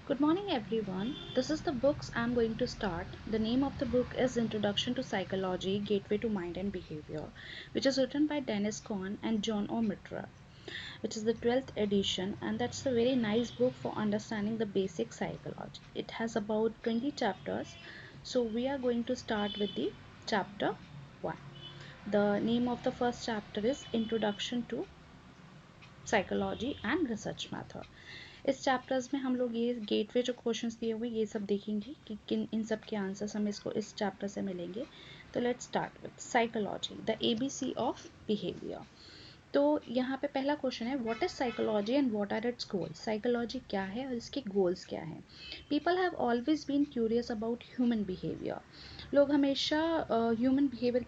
Good morning, everyone. This is the books I'm going to start. The name of the book is Introduction to Psychology Gateway to Mind and Behavior, which is written by Dennis Cohn and John O. Mitra, which is the 12th edition, and that's a very nice book for understanding the basic psychology. It has about 20 chapters, so we are going to start with the chapter 1. The name of the first chapter is Introduction to psychology and research method. इस chapters में हम लोग ये gateway जो questions दिए हुए ये सब देखेंगे कि किन इन सब के आंसर्स हमें इसको इस चैप्टर से मिलेंगे। तो let's start with psychology, the ABC of behaviour. तो यहाँ पे पहला क्वेश्चन है, what is psychology and what are its goals. Psychology क्या है और इसके गोल्स क्या हैं। People have always been curious about human behaviour. लोग हमेशा ह्यूमन बिहेवियर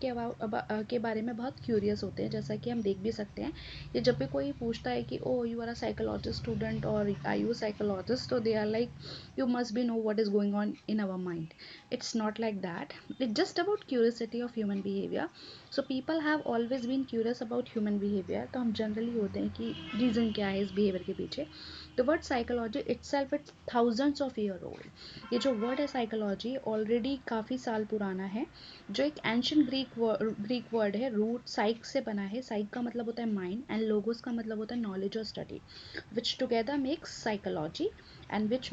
के बारे में बहुत क्यूरियस होते हैं, जैसा कि हम देख भी सकते हैं कि जब भी कोई पूछता है कि oh you are a psychologist student और आई यू साइकोलॉजिस्ट, तो they are like you must be know what is going on in our mind. It's not like that, it's just about curiosity of human behaviour. So people have always been curious about human behaviour. तो हम generally होते हैं कि reason क्या है इस behaviour के पीछे। The word psychology itself it's thousands of year old. ये जो वर्ड है साइकोलॉजी ऑलरेडी काफ़ी साल पुराना है, जो एक एंशियंट ग्रीक वर्ड है, रूट साइक से बना है। साइक का मतलब होता है माइंड एंड लोगोस का मतलब होता है नॉलेज और study, which together makes psychology and which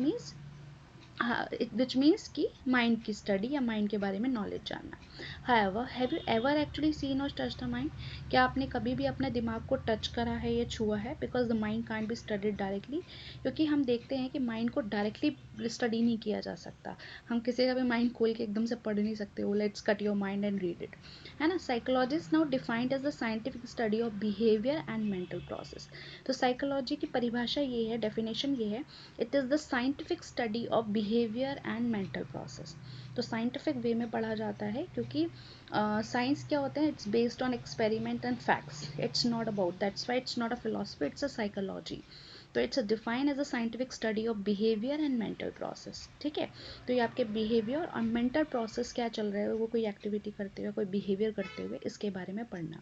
means कि माइंड की स्टडी या माइंड के बारे में नॉलेज जानना। However, have you ever actually seen और टच द माइंड। क्या आपने कभी भी अपने दिमाग को टच करा है या छुआ है? Because the mind can't be studied directly, क्योंकि हम देखते हैं कि माइंड को डायरेक्टली स्टडी नहीं किया जा सकता। हम किसी का भी माइंड खोल के एकदम से पढ़ नहीं सकते वो let's cut your mind and read it, है ना। Psychology is now defined as the scientific study of behaviour and mental process. तो साइकोलॉजी की परिभाषा ये है, डेफिनेशन ये है, it is the scientific study of behaviour and mental process. तो साइंटिफिक वे में पढ़ा जाता है, क्योंकि साइंस क्या होता है, it's based on experiment and facts. It's not about, that's why it's not a philosophy, it's a psychology. तो it's define as a scientific study of behaviour and mental process. ठीक है, तो ये आपके बिहेवियर और मेंटल प्रोसेस क्या चल रहा है, वो कोई एक्टिविटी करते हुए, कोई बिहेवियर करते हुए, इसके बारे में पढ़ना।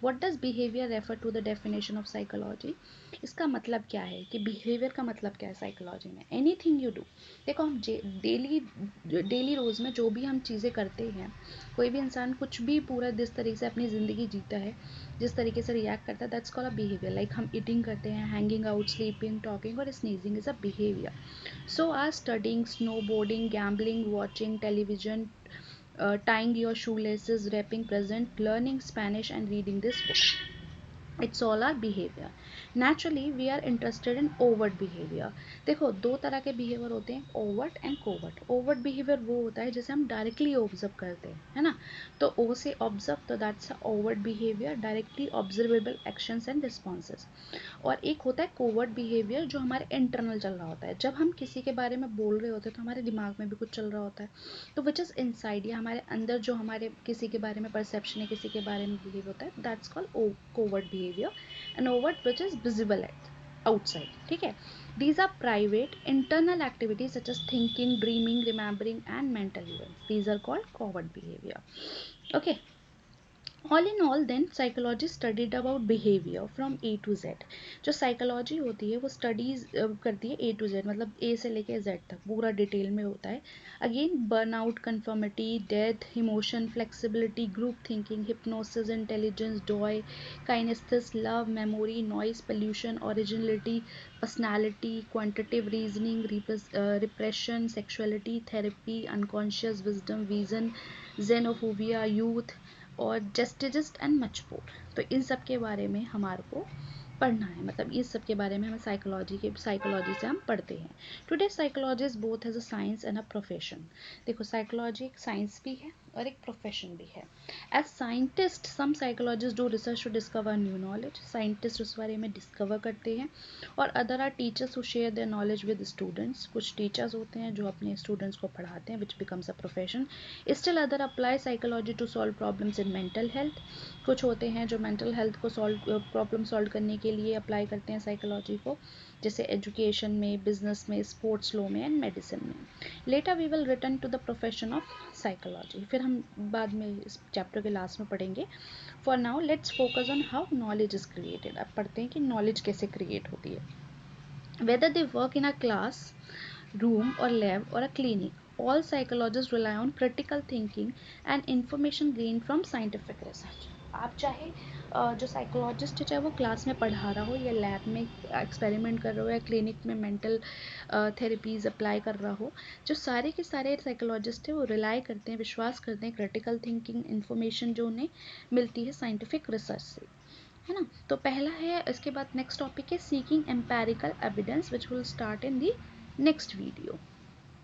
What does behaviour refer to the definition of psychology. इसका मतलब क्या है कि बिहेवियर का मतलब क्या है साइकोलॉजी में। एनीथिंग यू डू, देखो हम डेली डेली रोज़ में जो भी हम चीज़ें करते हैं, कोई भी इंसान कुछ भी पूरा जिस तरीके से अपनी ज़िंदगी जीता है, जिस तरीके से रिएक्ट करता है, that's called a behaviour. Like हम ईटिंग करते हैं, हैंगिंग आउट, स्लीपिंग, टॉकिंग और sneezing is a behaviour. So are studying, snowboarding, gambling, watching television, tying your shoelaces, wrapping present, learning Spanish and reading this book. It's all our behaviour. Naturally we are interested in overt behaviour. देखो दो तरह के behaviour होते हैं, overt and covert. Overt behaviour वो होता है जिसे हम डायरेक्टली ऑब्जर्व करते हैं, है ना। तो ओ से ऑब्जर्व, तो that's a overt behaviour, directly observable actions and responses. और एक होता है कोवर्ट बिहेवियर जो हमारे इंटरनल चल रहा होता है। जब हम किसी के बारे में बोल रहे होते हैं तो हमारे दिमाग में भी कुछ चल रहा होता है, तो विच इज़ इनसाइड, या हमारे अंदर जो हमारे किसी के बारे में परसेप्शन है, किसी के बारे में बिहेव होता है, that's called covert behaviour. And overt which is visible at outside. ठीक है, these are private internal activities such as thinking, dreaming, remembering and mental events. These are called covert behavior. Okay, all in all then psychology studied about behaviour from A to Z. जो psychology होती है वो studies करती है ए to Z, मतलब ए से लेके Z तक पूरा डिटेल में होता है। Again burnout, conformity, death, emotion, flexibility, group thinking, hypnosis, intelligence, joy, kinesthesis, love, memory, noise, pollution, originality, personality, quantitative reasoning, repression, sexuality, therapy, unconscious wisdom, vision, xenophobia, youth और justice and much more. तो इन सब के बारे में हमारे को पढ़ना है, मतलब इस सब के बारे में हमें साइकोलॉजी से हम पढ़ते हैं। Today psychology is both as a science and a profession. देखो साइकोलॉजी एक साइंस भी है और एक प्रोफेशन भी है। As scientist some psychologists do research to discover new knowledge. Scientist उस बारे में डिस्कवर करते हैं, और other are teachers who share their knowledge with students. कुछ टीचर्स होते हैं जो अपने स्टूडेंट्स को पढ़ाते हैं, which becomes a profession. Still other apply psychology to solve problems in mental health. कुछ होते हैं जो मेंटल हेल्थ को प्रॉब्लम सॉल्व करने के लिए अप्लाई करते हैं साइकोलॉजी को, जैसे एजुकेशन में, बिजनेस में, स्पोर्ट्स लॉ में एंड मेडिसिन में। Later we will return to the profession of psychology, फिर हम बाद में इस चैप्टर के लास्ट में पढ़ेंगे। For now let's focus on how knowledge is created. अब पढ़ते हैं कि नॉलेज कैसे क्रिएट होती है। Whether they work in a class, room or lab or a clinic. All psychologists rely on critical thinking and information gained from scientific research. आप चाहे जो साइकोलॉजिस्ट है चाहे वो क्लास में पढ़ा रहा हो या लैब में एक्सपेरिमेंट कर रहा हो या क्लिनिक में मेंटल थेरेपीज अप्लाई कर रहा हो, जो सारे के सारे साइकोलॉजिस्ट है वो रिलाई करते हैं, विश्वास करते हैं क्रिटिकल थिंकिंग इन्फॉर्मेशन जो उन्हें मिलती है साइंटिफिक रिसर्च से, है ना। तो पहला है, इसके बाद नेक्स्ट टॉपिक है seeking empirical evidence which will start in the next video.